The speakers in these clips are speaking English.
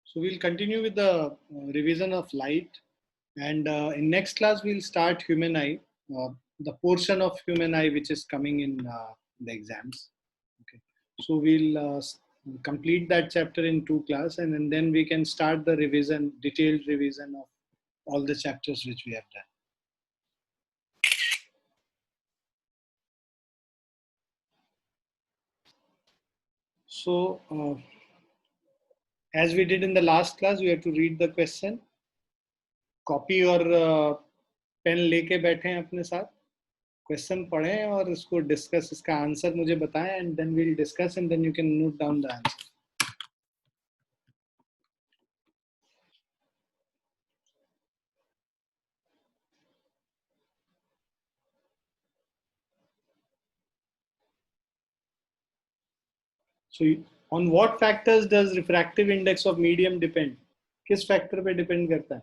So we'll continue with the revision of light, and in next class we'll start human eye, the portion of human eye which is coming in the exams. Okay, so we'll complete that chapter in 2 class, and then we can start the revision, detailed revision of all the chapters which we have done. So as we did in the last class, you have to read the question, copy और pen लेके बैठे हैं अपने साथ, question पढ़ें और इसको discuss, इसका आंसर मुझे बताएं, and then we will discuss and then you can note down the answer. So on what factors does refractive index of medium depend? किस फैक्टर पे डिपेंड करता है?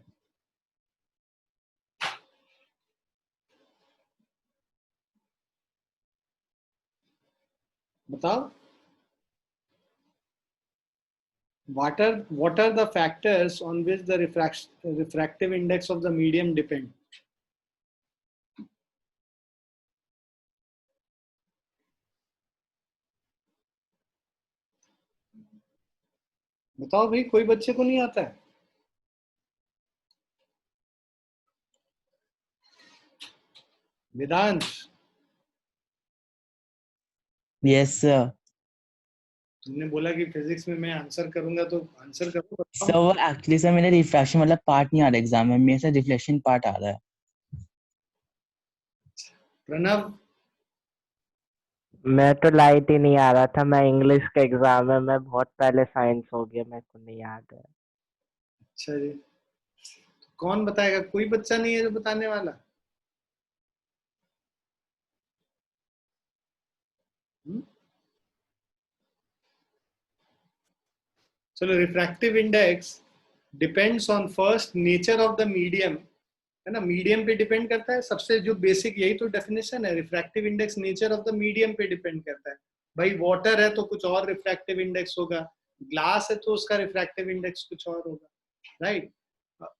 बताओ. What are the factors on which the refractive index of the medium depend? बताओ भाई, कोई बच्चे को नहीं आता है? वेदांश. Yes sir. तुमने बोला कि फिजिक्स में मैं आंसर करूंगा, तो आंसर करो. सर वो एक्चुअली सर मेरा रिफ्रैक्शन वाला पार्ट नहीं आ रहा एग्जाम में, मेरे से रिफ्लेक्शन पार्ट आ रहा है. प्रणव. मैं तो लाइट ही नहीं आ रहा था, मैं इंग्लिश का एग्जाम है, मैं बहुत पहले साइंस हो गया, मेरे को नहीं याद है. अच्छा जी, तो कौन बताएगा? कोई बच्चा नहीं है जो बताने वाला? चलो, refractive index depends on first nature of the medium, है ना. मीडियम पे डिपेंड करता है, सबसे जो बेसिक यही तो डेफिनेशन है. Refractive index nature of the medium पे डिपेंड करता है. भाई वाटर है तो कुछ और रिफ्रैक्टिव इंडेक्स होगा, ग्लास है तो उसका रिफ्रैक्टिव इंडेक्स कुछ और होगा, राइट.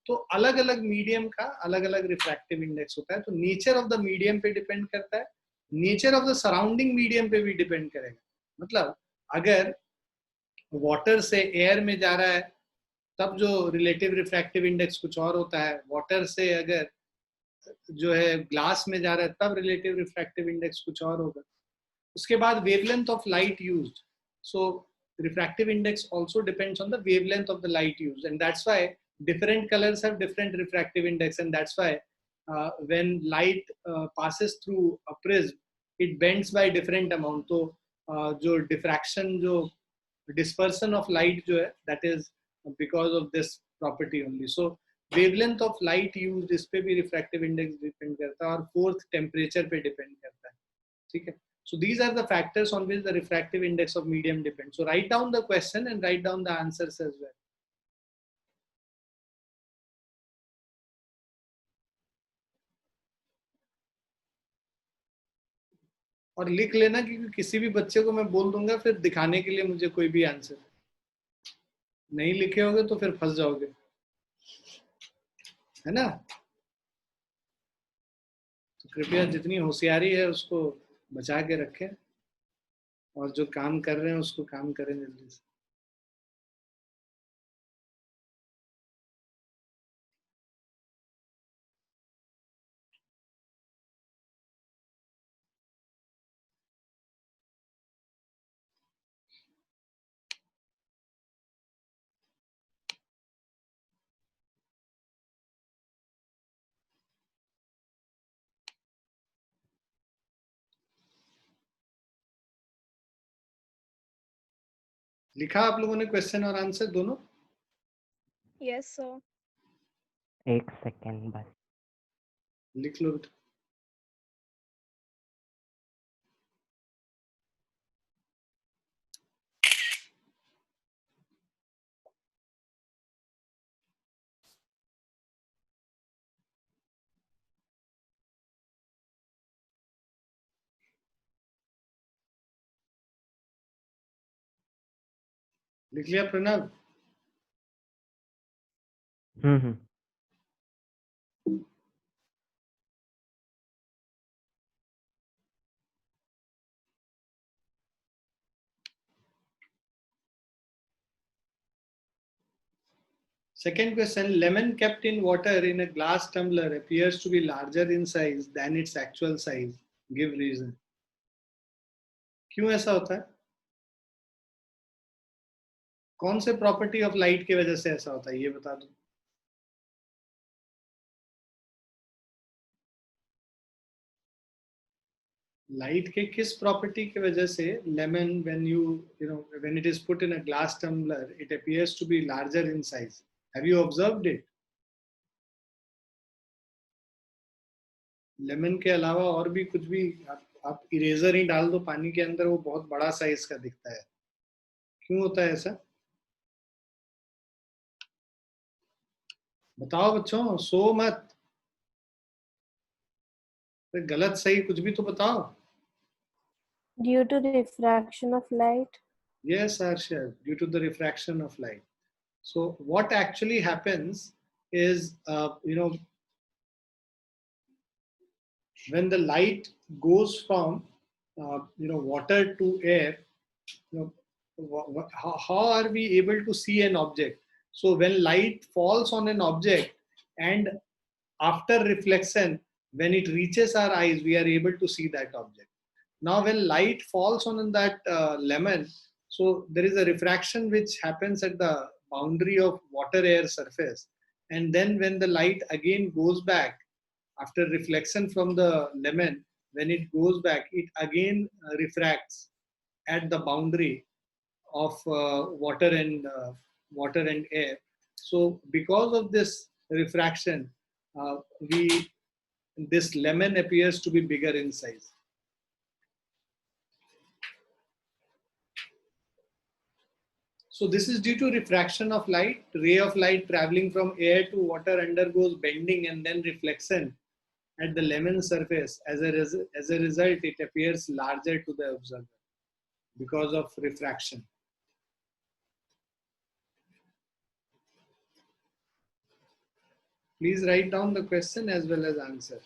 तो अलग अलग मीडियम का अलग अलग रिफ्रैक्टिव इंडेक्स होता है. तो नेचर ऑफ द मीडियम पे डिपेंड करता है, nature of the surrounding medium पे भी डिपेंड करेगा. मतलब अगर वाटर से एयर में जा रहा है तब जो रिलेटिव रिफ्रैक्टिव इंडेक्स कुछ और होता है, वाटर से अगर जो है ग्लास में जा रहा है तब रिलेटिव रिफ्रैक्टिव इंडेक्स कुछ और होगा. उसके बाद wavelength of light used. So refractive index also depends on the wavelength of the light used, and that's why different colors have different refractive index, and that's why when light passes through a prism it bends by different amount. तो जो diffraction, जो dispersion of light जो है, that is because of this property only. So wavelength of light used, इस पे भी refractive index depend करता है, और fourth temperature पे depend करता है. ठीक है. So these are the factors on which the refractive index of medium depends. So write down the question and write down the answers as well. और लिख लेना, क्योंकि किसी भी बच्चे को मैं बोल दूंगा फिर दिखाने के लिए मुझे कोई भी आंसर. नहीं लिखे होगे तो फिर फंस जाओगे, है ना. तो कृपया जितनी होशियारी है उसको बचा के रखें, और जो काम कर रहे हैं उसको काम करें जल्दी से. लिखा आप लोगों ने क्वेश्चन और आंसर दोनों? Yes sir. एक सेकेंड बस. लिख लो बेटा. लिख लिया प्रणव? हम्म. Second question, lemon kept in water in a glass tumbler appears to be larger in size than its actual size. Give reason. क्यों ऐसा होता है? कौन से प्रॉपर्टी ऑफ लाइट की वजह से ऐसा होता है, ये बता दो. लाइट के किस प्रॉपर्टी की वजह से lemon when it is put in a glass tumbler it appears to be larger in size? Have you observed it? Lemon के अलावा और भी कुछ भी आप इरेजर ही डाल दो पानी के अंदर, वो बहुत बड़ा साइज का दिखता है. क्यों होता है ऐसा? बताओ बच्चों, सो मत. गलत सही कुछ भी तो बताओ. Due to the refraction of light. Yes, Arshad, due to the refraction of light. So what actually happens is, when the light goes from water to air, how are we able to see an object? So when light falls on an object and after reflection, when it reaches our eyes, we are able to see that object. Now when light falls on that lemon, so there is a refraction which happens at the boundary of water air surface, and then when the light again goes back after reflection from the lemon, when it goes back, it again refracts at the boundary of water and air. So because of this refraction, we this lemon appears to be bigger in size. So this is due to refraction of light. Ray of light traveling from air to water undergoes bending and then reflection at the lemon surface. As a result, it appears larger to the observer because of refraction. Please write down the question as well as answer.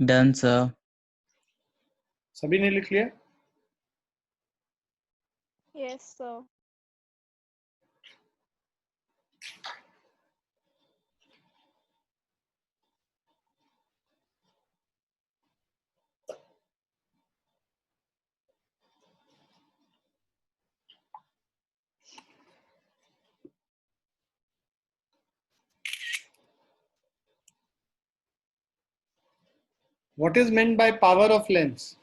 Done, sir. सभी ने लिख लिया? Yes, sir. What is meant by power of lens?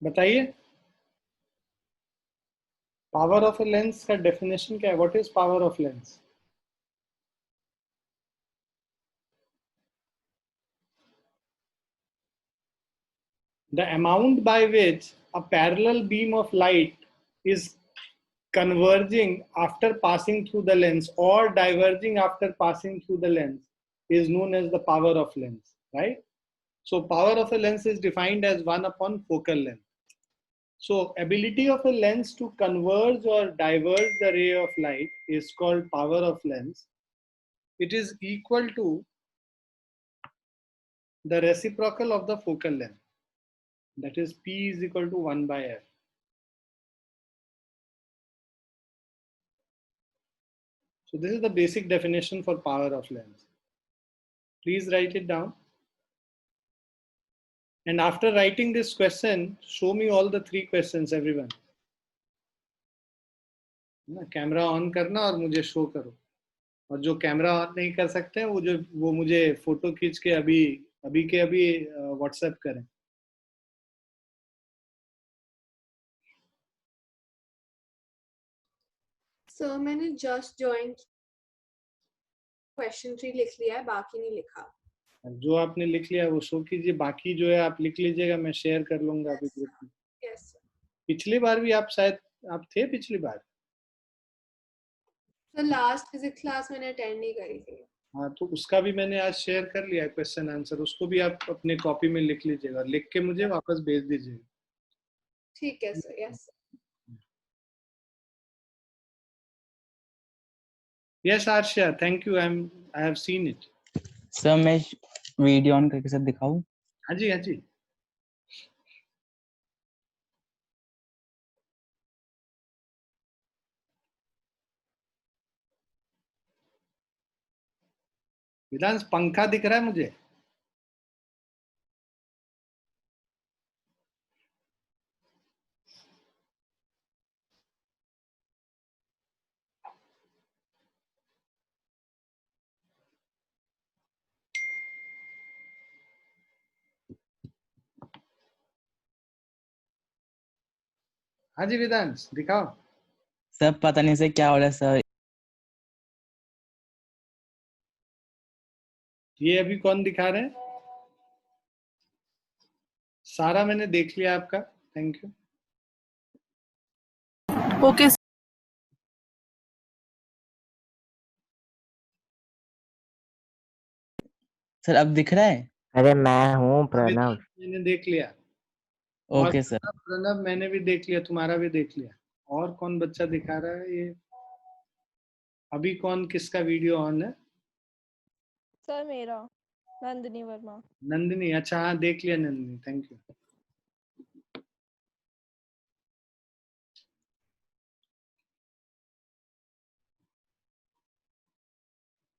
बताइए power of a lens का definition क्या है? What is power of lens? The amount by which a parallel beam of light is converging after passing through the lens or diverging after passing through the lens is known as the power of lens, right? So power of a lens is defined as 1 upon focal length. So ability of a lens to converge or diverge the ray of light is called power of lens. It is equal to the reciprocal of the focal length. That is P is equal to 1 by F. So this is the basic definition for power of lens. Please write it down. And after writing this question, show me all the 3 questions, everyone. Camera on करना और मुझे show करो. और जो camera on नहीं कर सकते हैं वो मुझे फोटो खींच के अभी के अभी व्हाट्सएप करें. सर मैंने जस्ट ज्वाइन क्वेश्चन 3 लिख लिया है, बाकी नहीं लिखा. जो आपने लिख लिया है वो शो कीजिए, बाकी जो है आप लिख लीजिएगा, मैं शेयर कर लूंगा अभी ग्रुप में. Yes sir. पिछली बार भी आप शायद आप थे पिछली बार. सर लास्ट फिजिक्स क्लास मैंने अटेंड नहीं करी थी. हाँ तो उसका भी मैंने आज शेयर कर लिया क्वेश्चन आंसर, उसको भी आप अपने कॉपी में लिख लीजिएगा, लिख के मुझे वापस भेज दीजिएगा. ठीक है sir. Yes. Yes, Arshia, thank you. I have seen it. Sir मैं वीडियो ऑन करके सब दिखाऊं? हाँ जी, हाँ जी. विधांश पंखा दिख रहा है मुझे. हाँ जी विधांश दिखाओ. सर पता नहीं सर क्या हो रहा है सर. ये अभी कौन दिखा रहे हैं? सारा मैंने देख लिया आपका, थैंक यू. ओके सर अब दिख रहा है? अरे मैं हूँ प्रणव. मैंने देख लिया. और ओके सर. प्रणव मैंने भी देख लिया, तुम्हारा भी देख लिया. और कौन बच्चा दिखा रहा है ये? अभी कौन किसका वीडियो ऑन है? सर मेरा नंदिनी वर्मा. नंदिनी, अच्छा हाँ देख लिया Nandini, thank you.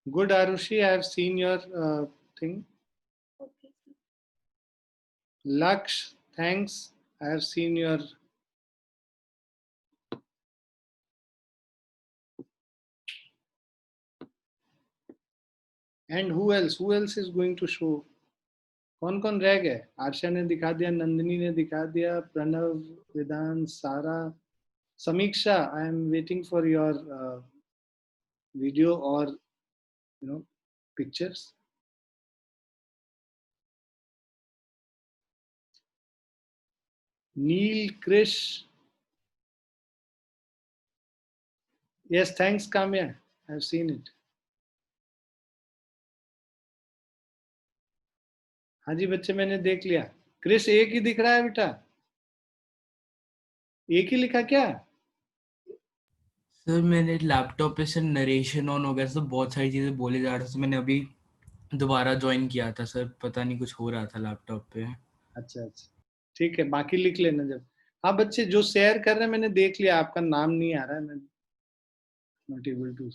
Good Arushi, I have seen your thing. Okay. Laksh, thanks. I have seen your. And who else? Who else is going to show? कौन कौन रह गए? आर्षा ने दिखा दिया, नंदिनी ने दिखा दिया, प्रणव, वेदांत, सारा, समीक्षा. I am waiting for your video or pictures. Neil, Krish. Yes, thanks, Kamya. I have seen it. हाँ जी बच्चे मैंने देख लिया. क्रिश एक ही दिख रहा है बेटा, एक ही लिखा क्या? सर मैंने लैपटॉप पे सर नरेशन ऑन हो गया, सर बहुत सारी चीजें बोले जा रहे थे. मैंने अभी दोबारा ज्वाइन किया था सर, पता नहीं कुछ हो रहा था लैपटॉप पे. अच्छा अच्छा ठीक है, बाकी लिख लेना जब. हाँ बच्चे जो शेयर कर रहे हैं मैंने देख लिया, आपका नाम नहीं आ रहा है, मैं नॉट एबल टू.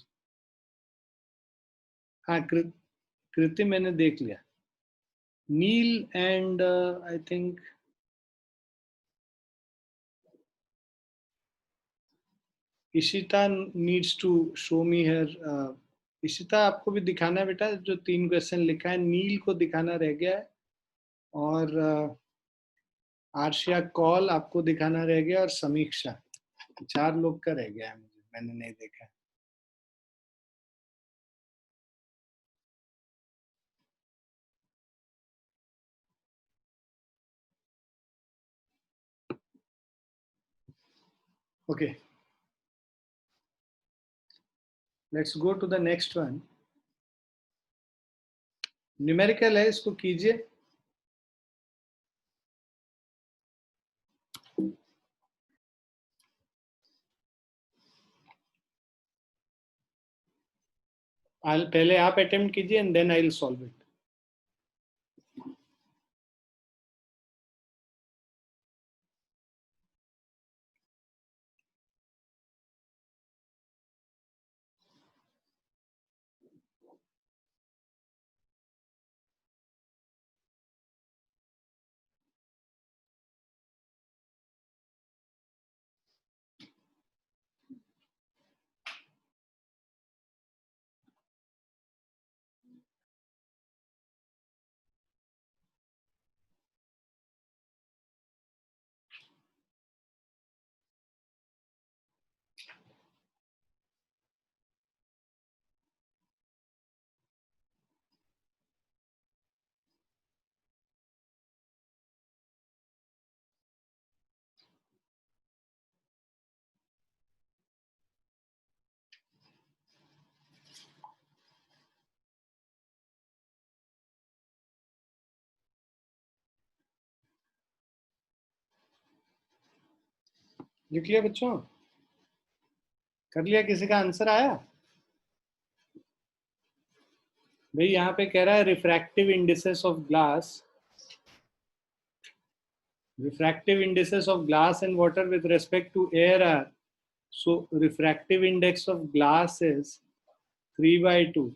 हाँ कृति मैंने देख लिया. Neel and I think Ishita needs to show me here. Ishita आपको भी दिखाना है बेटा, जो 3 क्वेश्चन लिखा है नील को दिखाना रह गया है. और आर्शिया कॉल आपको दिखाना रह गया और समीक्षा, 4 लोग का रह गया है, मुझे मैंने नहीं देखा। Okay, let's go to the next one. Numerical है, इसको कीजिए। पहले आप अटेम्प्ट कीजिए and then I will solve it. लिख लिया बच्चों? कर लिया? किसी का आंसर आया? भाई यहाँ पे कह रहा है refractive indices of glass, refractive indices of glass and water with respect to air are, so refractive index of glass is 3/2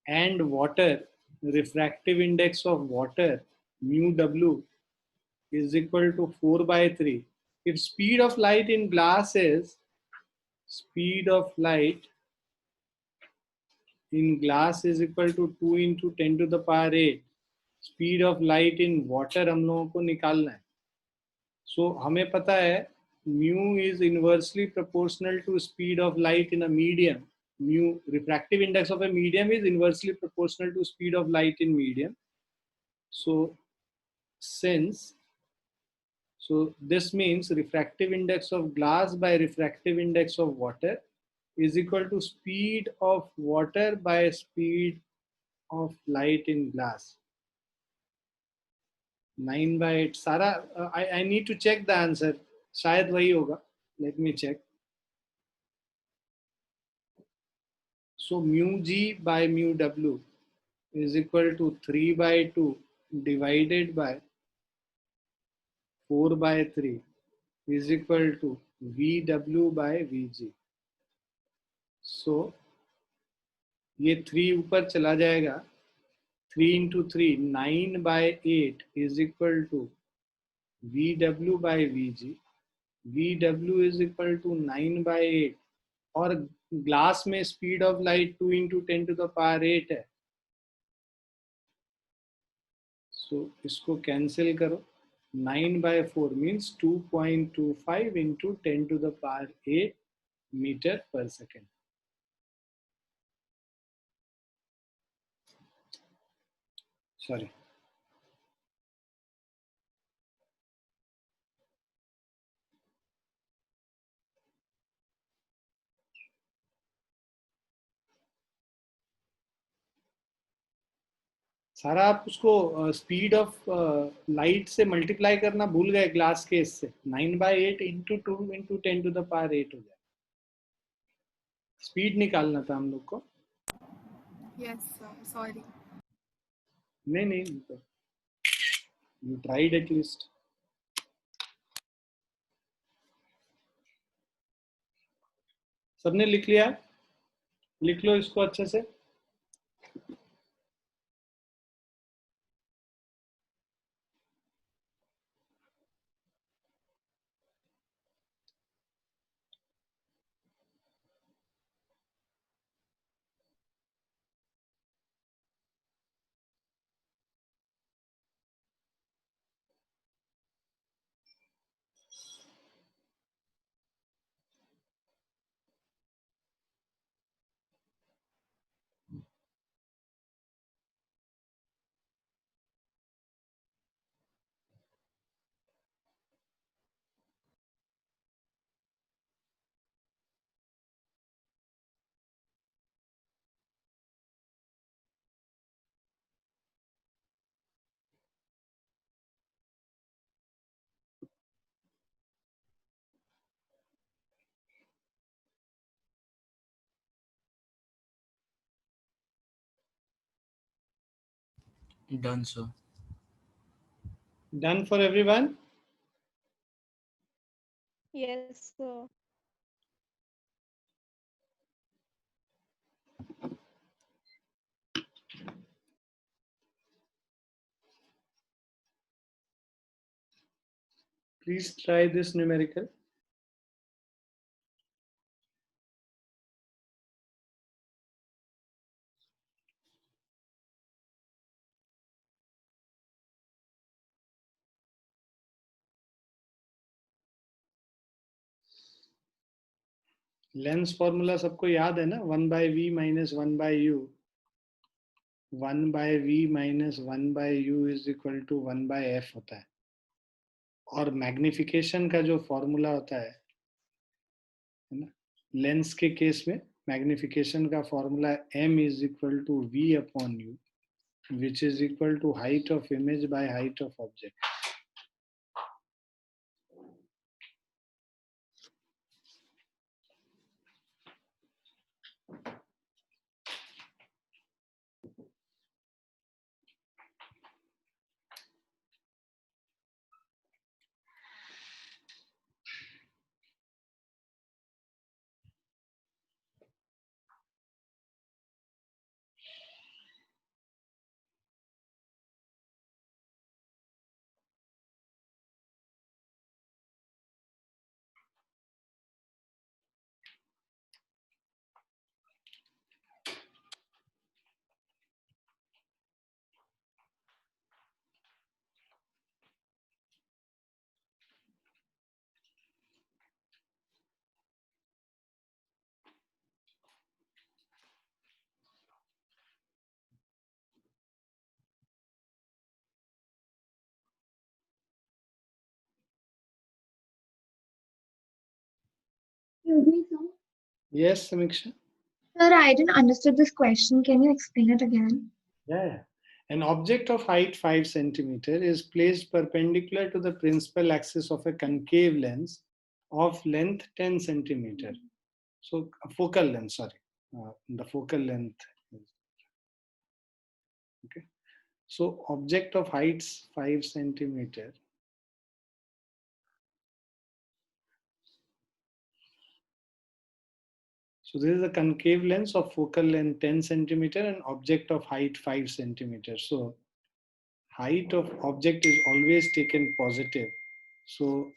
and water, refractive index of water mu w is equal to 4/3. If speed of light in glass is, speed of light in glass is equal to 2 into 10 to the power 8, speed of light in water हम लोगों को निकालना है। So हमें पता है mu is inversely proportional to speed of light in a medium. Mu, refractive index of a medium, is inversely proportional to speed of light in medium. So this means refractive index of glass by refractive index of water is equal to speed of water by speed of light in glass. 9/8 सारा I need to check the answer, शायद वही होगा, let me check. So mu g by mu w is equal to 3/2 divided by 4/3 is equal to vw by vg. So ये 3 ऊपर चला जाएगा, 3 into 3 9/8 is equal to vw by vg. vw is equal to 9/8 और glass में speed of light 2 into 10 to the power 8 है। सो इसको cancel करो, 9/4 means 2.25 into 10 to the power 8 meter पर सेकेंड। सॉरी, सारा आप उसको स्पीड ऑफ लाइट से मल्टीप्लाई करना भूल गए ग्लास के इससे। 9/8 into 2 into 10 to the power 8 हो जाए। स्पीड निकालना था हम लोग को। Yes, sir. Sorry. नहीं नहीं, यू ट्राइड एटलीस्ट। सबने लिख लिया? लिख लो इसको अच्छे से। Done, sir. Done for everyone? Yes, sir. Please try this numerical. Lens formula सबको याद है ना, 1/v minus 1/u, 1/v minus 1/u is equal to 1/f होता है। और मैग्निफिकेशन का जो फॉर्मूला होता है ना, लेंस के केस में मैग्निफिकेशन का formula m is equal to v upon u, which is equal to height of image by height of object. Excuse me, sir. Yes, Samiksha? Sir, I didn't understand this question. Can you explain it again? Yeah. An object of height 5 centimeter is placed perpendicular to the principal axis of a concave lens of length 10 centimeter. So focal length, sorry, the focal length. Okay. So object of heights 5 centimeter. So this is a concave lens of focal length 10 centimeter and object of height 5 centimeter. So height of object is always taken positive. So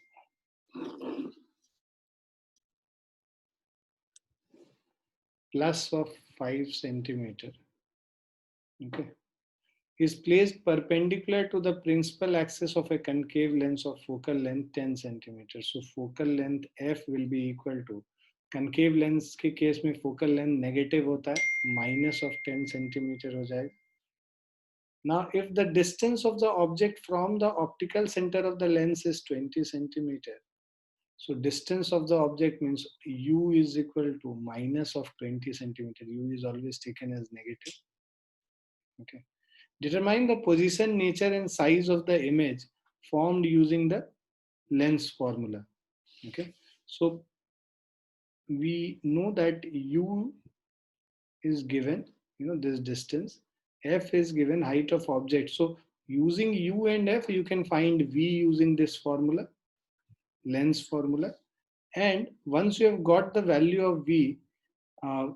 plus of 5 centimeter, okay, is placed perpendicular to the principal axis of a concave lens of focal length 10 centimeter. So focal length f will be equal to, concave lens के case में focal length negative होता है, minus of 10 centimeter हो जाएगा. Now, if the distance of the object from the optical center of the lens is 20 centimeter, so distance of the object means u is equal to minus of 20 centimeter. U is always taken as negative. Okay. Determine the position, nature, and size of the image formed using the lens formula. Okay. So we know that u is given, this distance. F is given height of object. So using u and f, you can find v using this formula, lens formula. And once you have got the value of v,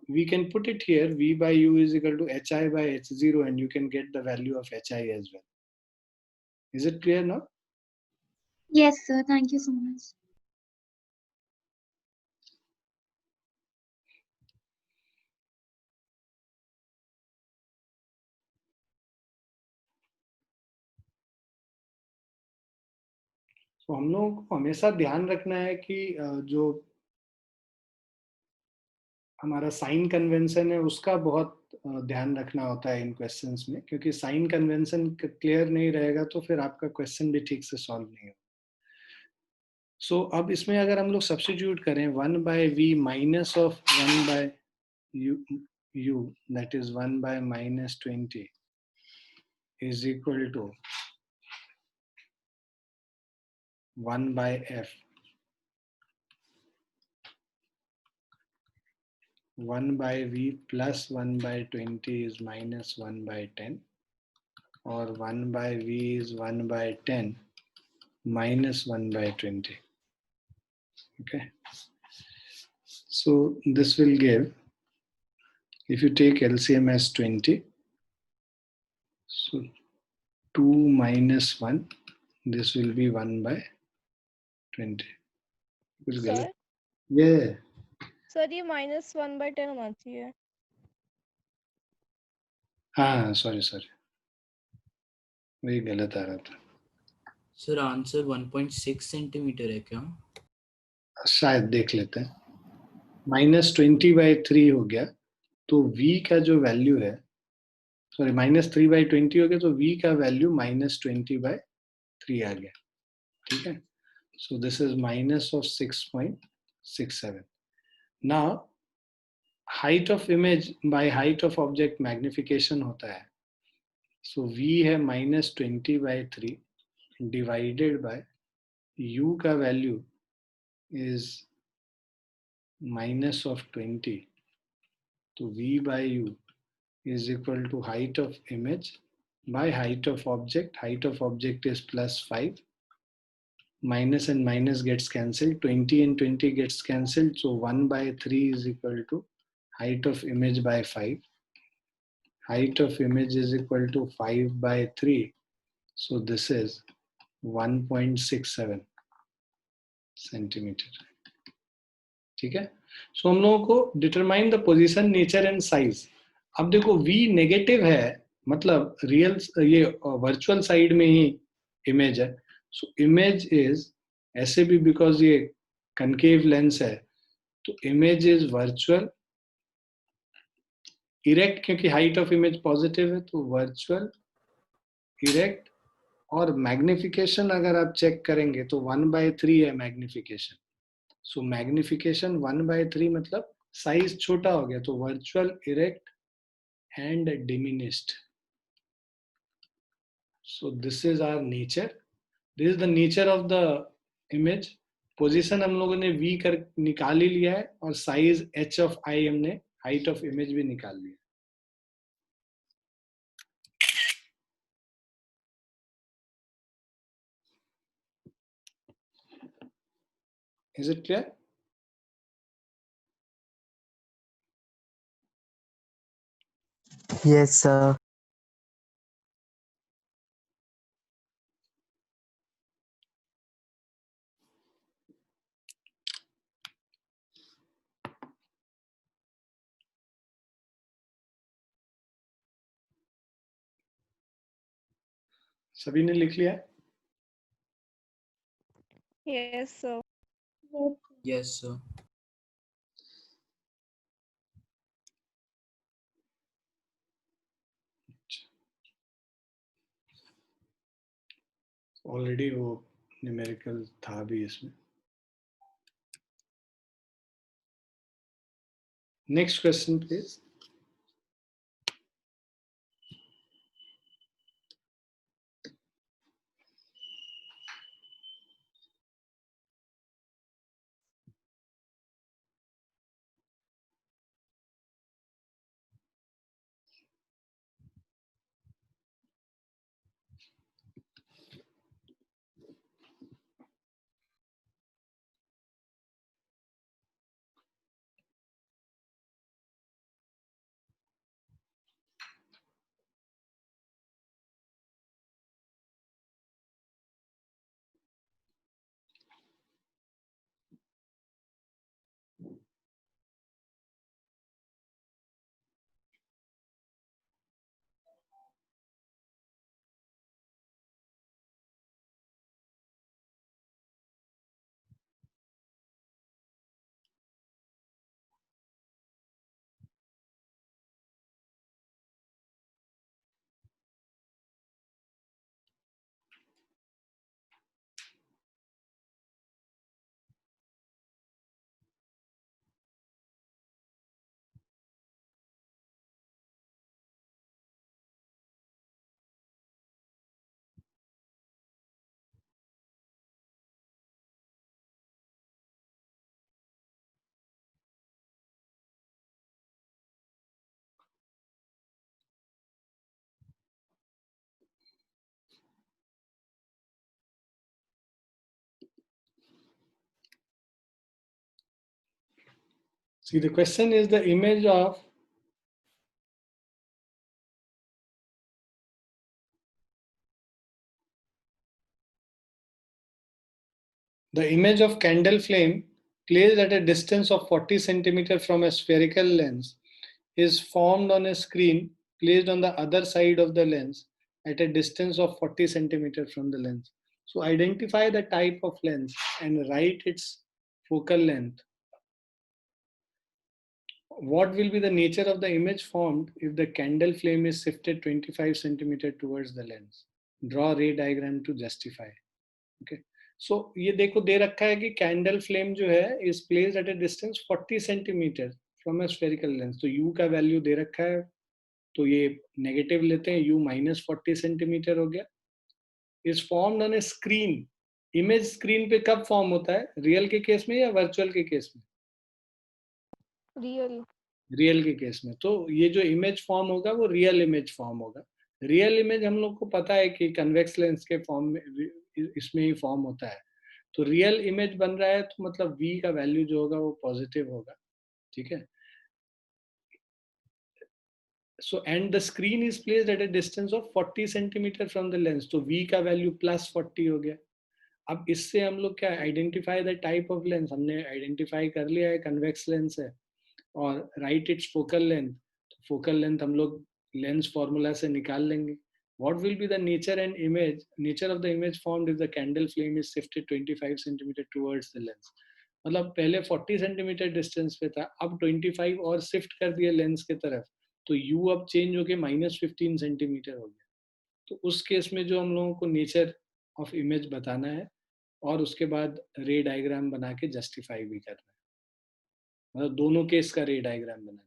we can put it here, v by u is equal to hi by h0, and you can get the value of hi as well. Is it clear now? Yes, sir. Thank you so much. तो हम लोगों को हमेशा ध्यान रखना है कि जो हमारा साइन कन्वेंशन है उसका बहुत ध्यान रखना होता है इन क्वेश्चंस में, क्योंकि साइन कन्वेंशन क्लियर नहीं रहेगा तो फिर आपका क्वेश्चन भी ठीक से सॉल्व नहीं होगा. सो अब इसमें अगर हम लोग सब्स्टिट्यूट करें 1/v minus of 1/u, that is 1/-20 is equal to 1/f. 1/v plus 1/20 is minus 1/10. or 1 by v is 1 by 10 minus 1 by 20. Okay, so this will give, if you take LCM as 20, so 2 minus 1, this will be 1 by 20. कुछ sir गलत? Yeah. Sir ये -1/10 होना चाहिए. हाँ sorry वही गलत आ रहा था. सर आंसर 1.6 सेंटीमीटर है क्या? शायद देख लेते हैं. -20/3 हो गया, तो v का जो वैल्यू है, सॉरी -3/20 हो गया, तो v का वैल्यू -20/3 आ गया. ठीक है, so this is minus of 6.67. now height of image by height of object magnification होता है, so v है -20/3 divided by u का value is minus of 20, तो v by u is equal to height of image by height of object. Height of object is +5. Minus and minus gets cancelled. 20 and 20 gets cancelled. So 1 by 3 is equal to height of image by 5. Height of image is equal to 5 by 3. So this is 1.67 centimeter. ठीक है, सो हम लोगों को determine the position, nature and size. अब देखो v negative है, मतलब real ये वर्चुअल साइड में ही इमेज है. सो इमेज इज ऐसे भी, बिकॉज ये कनकेव लेंस है, तो इमेज इज वर्चुअल इरेक्ट, क्योंकि हाइट ऑफ इमेज पॉजिटिव है, तो वर्चुअल इरेक्ट. और मैग्निफिकेशन अगर आप चेक करेंगे तो 1/3 है मैग्निफिकेशन. सो मैग्निफिकेशन 1/3 मतलब साइज छोटा हो गया, तो virtual erect and diminished. So this is our nature, this is the nature of the image. Position हम लोगों ने v कर निकाल ही लिया है, और साइज h ऑफ i हमने हाइट ऑफ इमेज भी निकाल लिया. Is it clear? Yes, sir. सभी ने लिख लिया? Yes, sir. Yes sir. Already वो न्यूमेरिकल था भी इसमें. Next question please. See, the question is the image of candle flame placed at a distance of 40 centimeter from a spherical lens is formed on a screen placed on the other side of the lens at a distance of 40 centimeter from the lens. So identify the type of lens and write its focal length. What will be the nature of the image formed if the candle flame is shifted 25 centimeter towards the lens? Draw ray diagram to justify. Okay. So ये देखो दे रखा है कि candle flame जो है is placed at a distance 40 centimeter from a spherical lens. तो U का value दे रखा है, तो ये नेगेटिव लेते हैं, U minus 40 सेंटीमीटर हो गया. Is formed on a screen. Image screen पे कब फॉर्म होता है, रियल के केस में या वर्चुअल के केस में? रियल. रियल के केस में. तो ये जो इमेज फॉर्म होगा वो रियल इमेज फॉर्म होगा. रियल इमेज हम लोग को पता है कि कन्वेक्स लेंस के फॉर्म में इसमें ही फॉर्म होता है. तो रियल इमेज बन रहा है तो मतलब v का वैल्यू जो होगा वो पॉजिटिव होगा. ठीक है. So and the screen is placed at a distance of 40 centimeter from the lens. तो v का वैल्यू प्लस 40 हो गया. अब इससे हम लोग क्या identify the type of lens, हमने आइडेंटिफाई कर लिया है कन्वेक्स लेंस है. और right it's focal length. Focal length हम लोग लेंस फॉर्मूला से निकाल लेंगे. What will be the nature of the image formed if the candle flame is shifted 25 centimeter towards the lens? मतलब पहले 40 सेंटीमीटर डिस्टेंस पे था, अब 25 और शिफ्ट कर दिया लेंस के तरफ, तो U अब चेंज होके -15 सेंटीमीटर हो गया. तो उस केस में जो हम लोगों को नेचर ऑफ इमेज बताना है और उसके बाद रे डायग्राम बना के जस्टिफाई भी करना है. मतलब दोनों केस का रे डायग्राम बनाना है.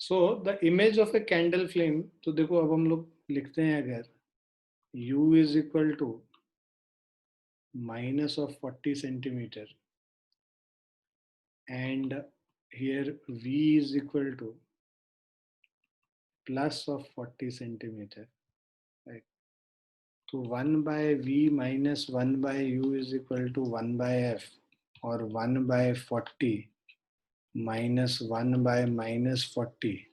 So the image of a candle flame, तो देखो अब हम लोग लिखते हैं अगर U is equal to minus of 40 centimeter and here V is equal to plus of 40 centimeter, right? So 1 by V minus 1 by U is equal to 1 by F, or 1 by 40 minus 1 by minus 40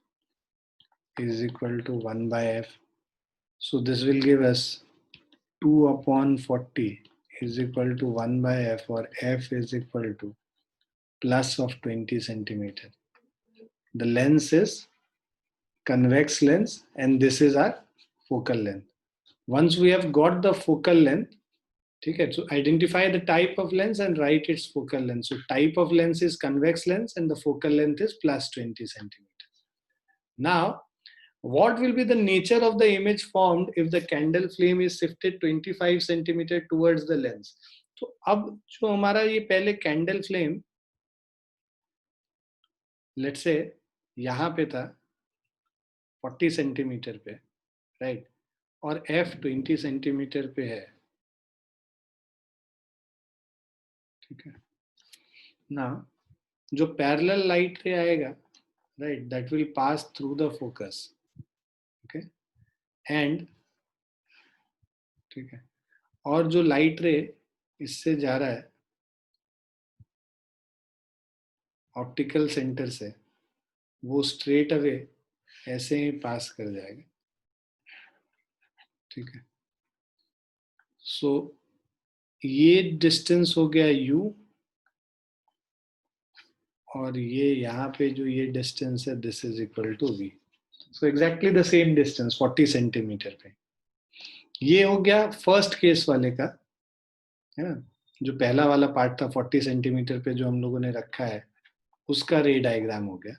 is equal to 1 by F. So this will give us 2 upon 40 is equal to 1 by F, or F is equal to plus of 20 centimeter. The lens is convex lens and this is our focal length. Once we have got the focal length, okay, so identify the type of lens and write its focal length. So type of lens is convex lens and the focal length is plus 20 centimeters. Now, what will be the nature of the image formed if the candle flame is shifted 25 centimeter towards the lens? तो अब जो हमारा ये पहले candle flame let's say यहाँ पे था 40 centimeter पे, राइट, और F 20 सेंटीमीटर पे है. ठीक है ना. जो पैरेलल लाइट रे आएगा, right, that will pass through the focus. Okay, and ठीक है, और जो लाइट रे इससे जा रहा है ऑप्टिकल सेंटर से, वो स्ट्रेट अवे ऐसे ही पास कर जाएगा. ठीक है. सो ये डिस्टेंस हो गया U और ये यहाँ पे जो ये डिस्टेंस है this is equal to v. So exactly the same distance 40 centimeter पे. ये हो गया फर्स्ट केस वाले का, है ना. जो पहला वाला पार्ट था 40 सेंटीमीटर पे जो हम लोगों ने रखा है उसका रे डायग्राम हो गया.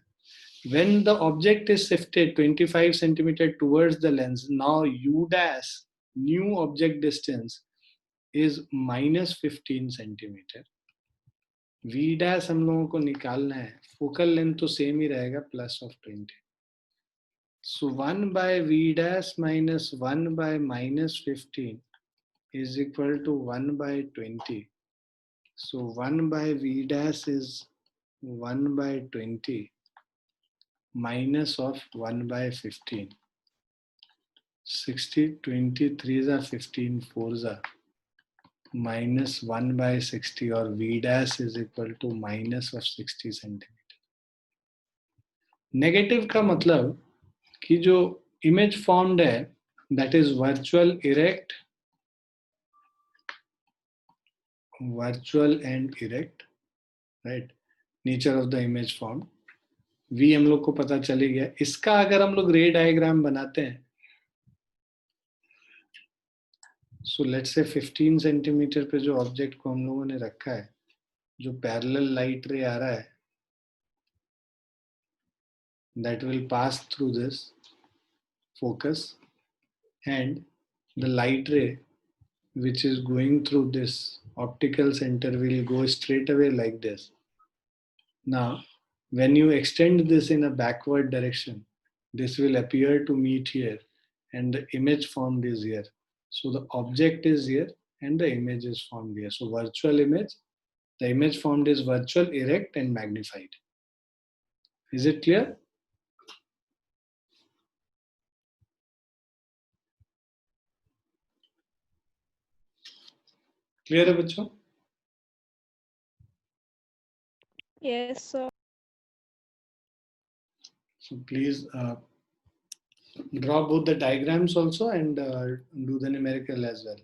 When the object is shifted 25 centimeter towards the lens, now u dash new object distance is minus 15 centimeter. v dash हम लोगों को निकालना है. फोकल लेंथ तो सेम ही रहेगा plus of 20. So 1 by v dash minus 1 by minus 15 is equal to 1 by 20. So 1 by v dash is 1 by 20 minus of 1 by 15. 60, 23s are 15, 4s are minus 1 by 60 और v dash is equal to minus of 60 centimetre. Negative का मतलब कि जो image formed है that is virtual and erect, right. Nature of the image form v हम लोग को पता चले गया. इसका अगर हम लोग रे डायग्राम बनाते हैं, सो लेट्स से 15 सेंटीमीटर पे जो ऑब्जेक्ट को हम लोगों ने रखा है, जो पैरेलल लाइट रे आ रहा है that will pass through this focus, and the light ray which is going through this optical center will go straight away like this. Now when you extend this in a backward direction, this will appear to meet here and the image formed is here. So the object is here and the image is formed here. So virtual image, the image formed is virtual, erect and magnified. Is it clear? Clear है बच्चों? Yes, sir. So please draw both the diagrams also and do the numerical as well.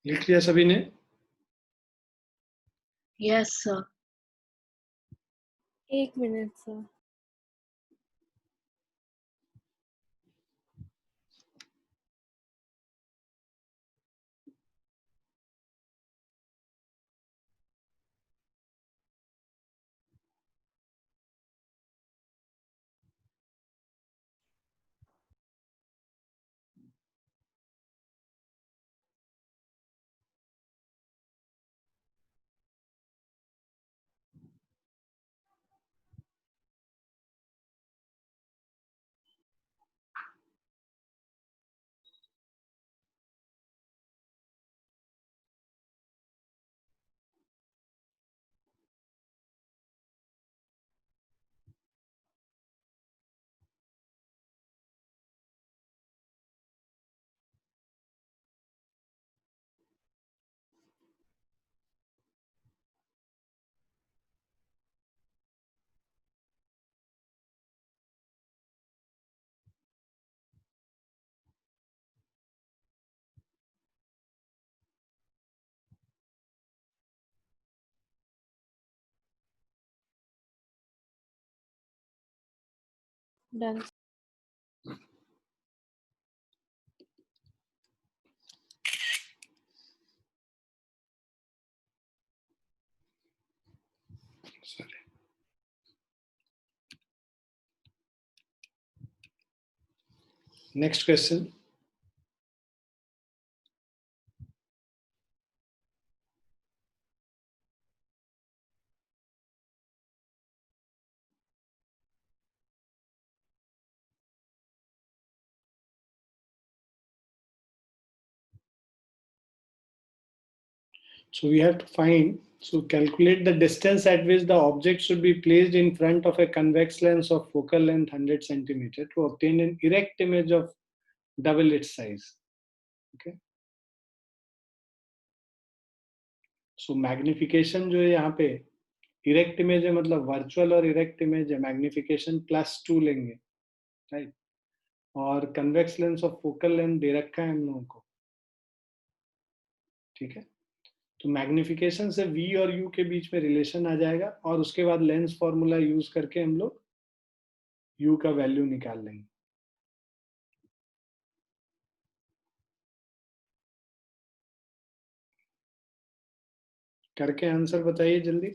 लिख लिया सभी ने? Yes, sir. 1 minute, sir. Done. Sorry. Next question. So we have to find, so calculate the distance at which the object should be placed in front of a convex lens of focal length 100 centimeter to obtain an erect image of double its size. Okay. So magnification जो है यहाँ पे erect image है, मतलब virtual और erect image है, magnification +2 लेंगे, right. और convex lens of focal length दे रखा है हम लोगों को, ठीक है। तो मैग्निफिकेशन से v और u के बीच में रिलेशन आ जाएगा और उसके बाद लेंस फॉर्मूला यूज करके हम लोग u का वैल्यू निकाल लेंगे। करके आंसर बताइए जल्दी।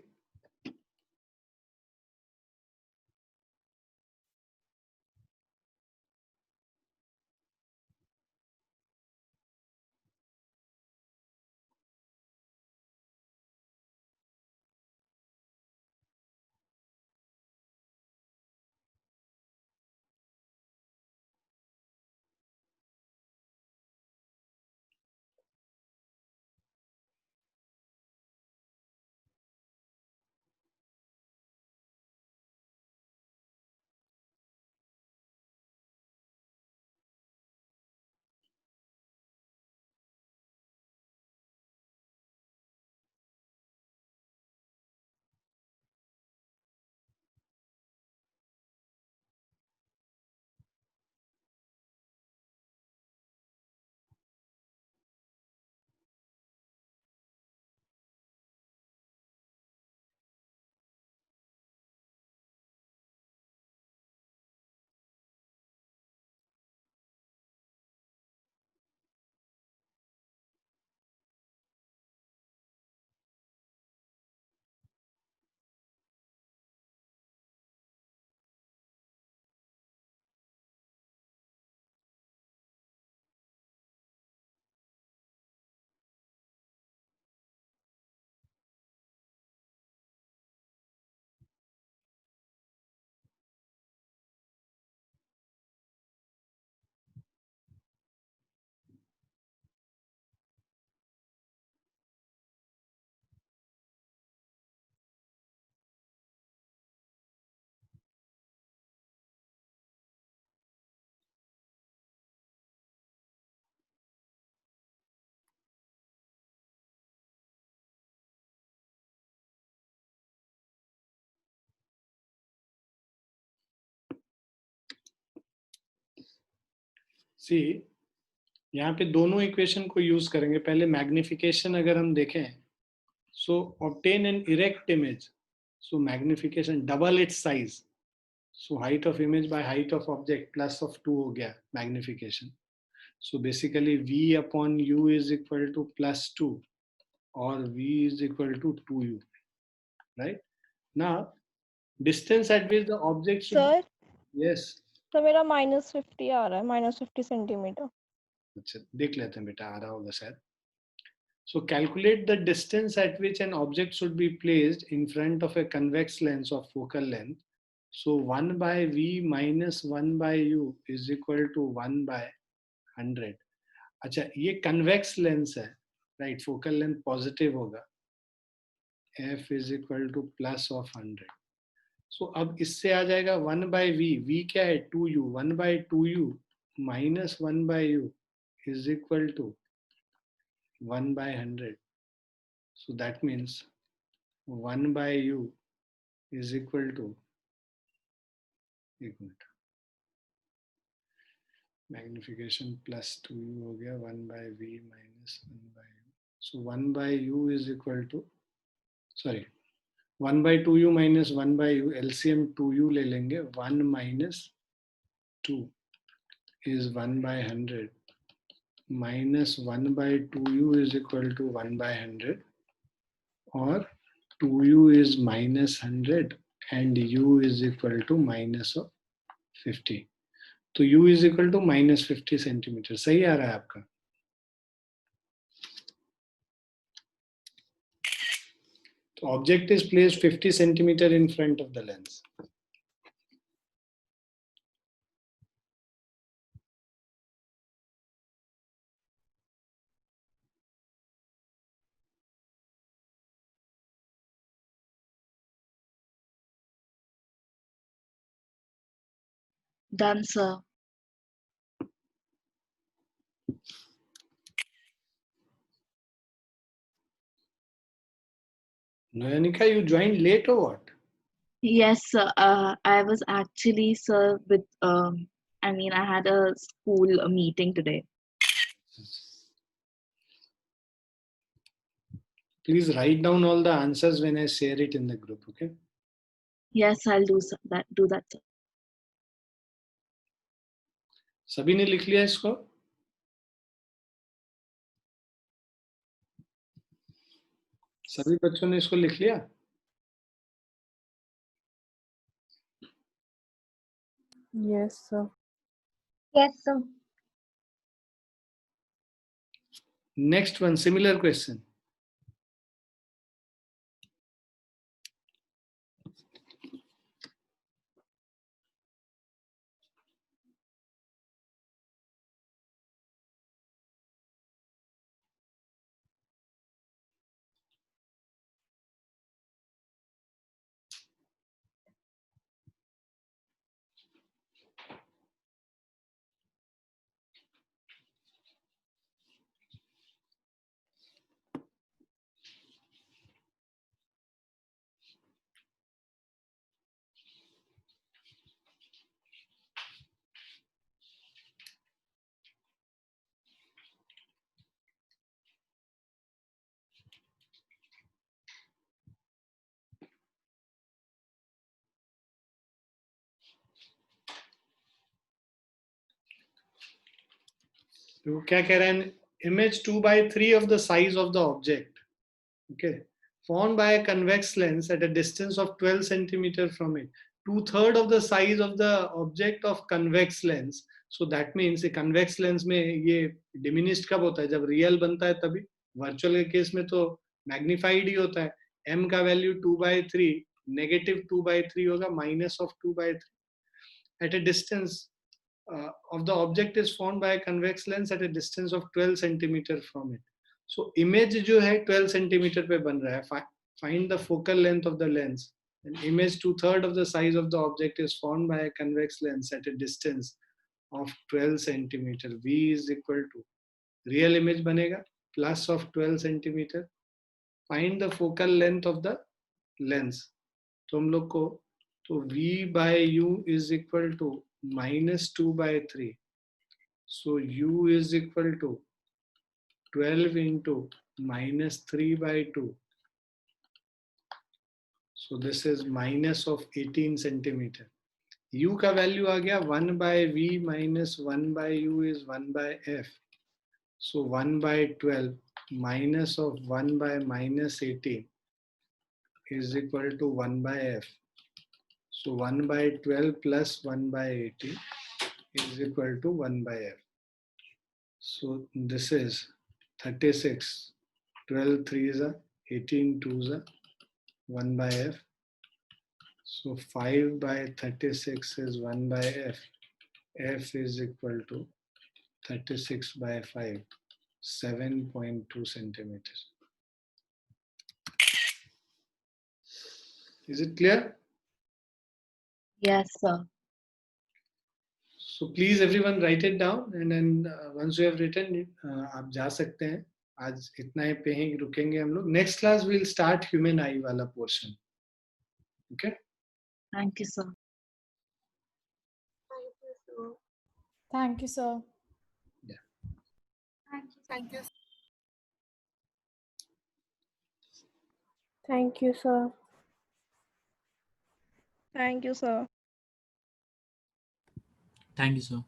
सी यहाँ पे दोनों इक्वेशन को यूज करेंगे। पहले मैग्निफिकेशन अगर हम देखें, so obtain an erect image, so magnification double its size, so height of image by height of object +2 हो गया magnification. So basically v upon u is equal to +2 और v is equal to 2u, right. Now distance at which the object should, sir yes, तो मेरा -50 आ रहा है, -50 centimetre. अच्छा देख लेते हैं बेटा, आ रहा होगा शायद। So calculate the distance at which an object should be placed in front of a convex lens of focal length. So 1 by v minus 1 by u is equal to 1 by 100. अच्छा ये convex lens है, right? Focal length positive होगा, f is equal to plus of 100. So अब इससे आ जाएगा 1 by v, v क्या है 2u, 1 by 2u minus 1 by u is equal to 1 by 100. So that means 1 by u is equal to, एक minute, magnification +2u हो गया, 1 by v minus 1 by u, so 1 by u is equal to, sorry, 1 by 2u minus 1 by u, LCM 2u ले लेंगे, 1 minus 2 is 1 by 100 minus 1 by 2u is equal to 1 by 100, or 2u is minus 100 and u is equal to minus of 50. तो u is equal to minus 50 centimetre. सही आ रहा है आपका? तो object is placed 50 centimeter in front of the lens. Done, sir. Nayanika, you joined late or what? Yes, sir. I was actually, sir, with I mean, I had a school meeting today. Please write down all the answers when I share it in the group, okay? Yes, I'll do that, sir. सभी ने लिख लिया इसको? सभी बच्चों ने इसको लिख लिया? Yes, sir. Yes, sir. Next one, similar question. तो क्या कह रहा है? Image 2/3 of the size of the object, okay, formed by a convex lens at a distance of 12 centimeter from it. 2/3 of the size of the object of convex lens. So that means a convex lens में ये diminished कब होता है? जब real बनता है तभी. Virtual के केस में तो magnified ही होता है. M का value 2/3, negative 2/3 होगा, minus of 2/3 at a distance of the object is formed by a convex lens at a distance of 12 centimeter from it. So image जो है 12 centimeter पे बन रहा है. Find the focal length of the lens. An image 2/3 of the size of the object is formed by a convex lens at a distance of 12 centimeter. V is equal to real image बनेगा plus of 12 centimeter. Find the focal length of the lens. तो हम लोग को तो V by U is equal to minus 2/3. So U is equal to 12 into minus 3/2. So this is minus of 18 centimeter. U का value आ गया 1 by V minus 1 by U is 1 by F. So 1 by 12 minus of 1 by minus 18 is equal to 1 by F. So 1 by 12 plus 1 by 18 is equal to 1 by F. So this is 36. 12 3s are 18 2s are 1 by F. So 5 by 36 is 1 by F. F is equal to 36 by 5, 7.2 centimeters. Is it clear? Yes, sir. So please everyone write it down, and then once you have written it, आप जा सकते हैं. आज इतना ही पे ही रुकेंगे हम लोग. Next class we'll start human eye वाला portion. Okay? Thank you, sir. Thank you, sir. Yeah. Thank you. Thank you, sir. Thank you, sir. Thank you sir.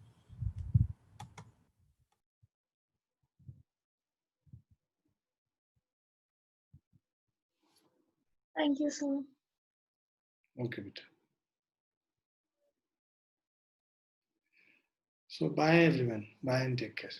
Thank you, sir. Okay, beta. So bye everyone. Bye and take care.